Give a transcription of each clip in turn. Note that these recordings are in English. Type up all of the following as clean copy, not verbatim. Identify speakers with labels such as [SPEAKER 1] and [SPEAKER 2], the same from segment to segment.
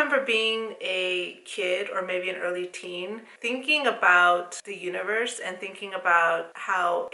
[SPEAKER 1] remember being a kid or maybe an early teen thinking about the universe and thinking about how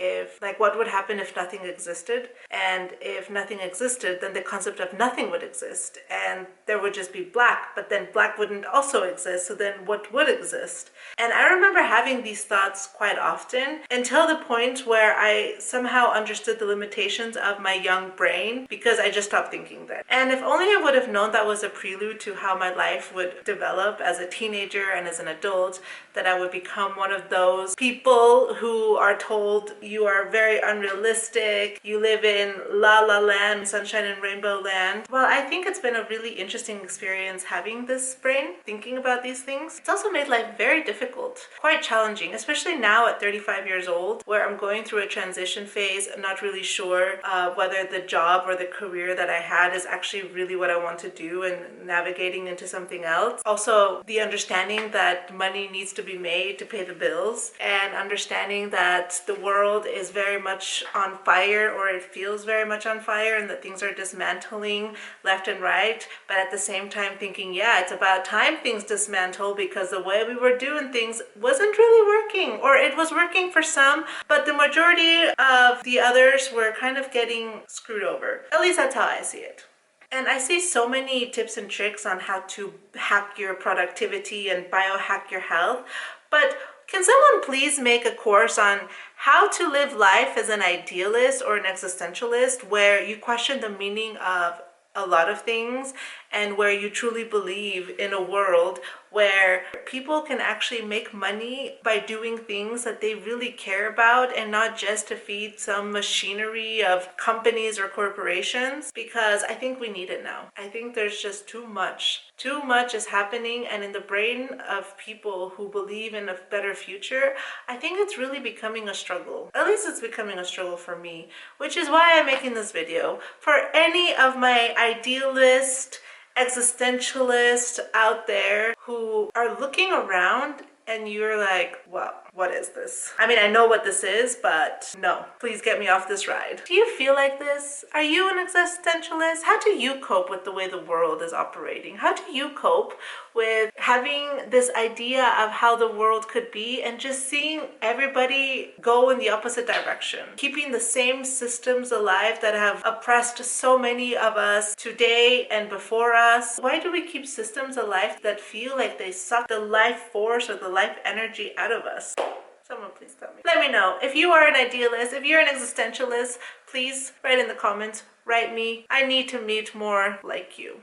[SPEAKER 1] what would happen if nothing existed, and if nothing existed then the concept of nothing would exist and there would just be black, but then black wouldn't also exist, so then what would exist? And I remember having these thoughts quite often until the point where I somehow understood the limitations of my young brain, because I just stopped thinking then. And if only I would have known that was a prelude to how my life would develop as a teenager and as an adult, that I would become one of those people who are told you are very unrealistic, you live in la la land, sunshine and rainbow land. Well, I think it's been a really interesting experience having this brain, thinking about these things. It's also made life very difficult, quite challenging, especially now at 35 years old, where I'm going through a transition phase. I'm not really sure whether the job or the career that I had is actually really what I want to do, and navigating into something else. Also, the understanding that money needs to be made to pay the bills, and understanding that the world is very much on fire, or it feels very much on fire, and that things are dismantling left and right, but at the same time thinking, yeah, it's about time things dismantle, because the way we were doing things wasn't really working, or it was working for some, but the majority of the others were kind of getting screwed over. At least that's how I see it. And I see so many tips and tricks on how to hack your productivity and biohack your health, but can someone please make a course on how to live life as an idealist or an existentialist, where you question the meaning of a lot of things, and where you truly believe in a world where people can actually make money by doing things that they really care about, and not just to feed some machinery of companies or corporations, because I think we need it now. I think there's just too much. Too much is happening, and in the brain of people who believe in a better future, I think it's really becoming a struggle. At least it's becoming a struggle for me, which is why I'm making this video. For any of my idealist, existentialists out there who are looking around and you're like, well, what is this? I mean, I know what this is, but no, please get me off this ride. Do you feel like this? Are you an existentialist? How do you cope with the way the world is operating? How do you cope with having this idea of how the world could be and just seeing everybody go in the opposite direction? Keeping the same systems alive that have oppressed so many of us today and before us. Why do we keep systems alive that feel like they suck the life force or the life energy out of us? Someone please tell me. Let me know. If you are an idealist, if you're an existentialist, please write in the comments, write me. I need to meet more like you.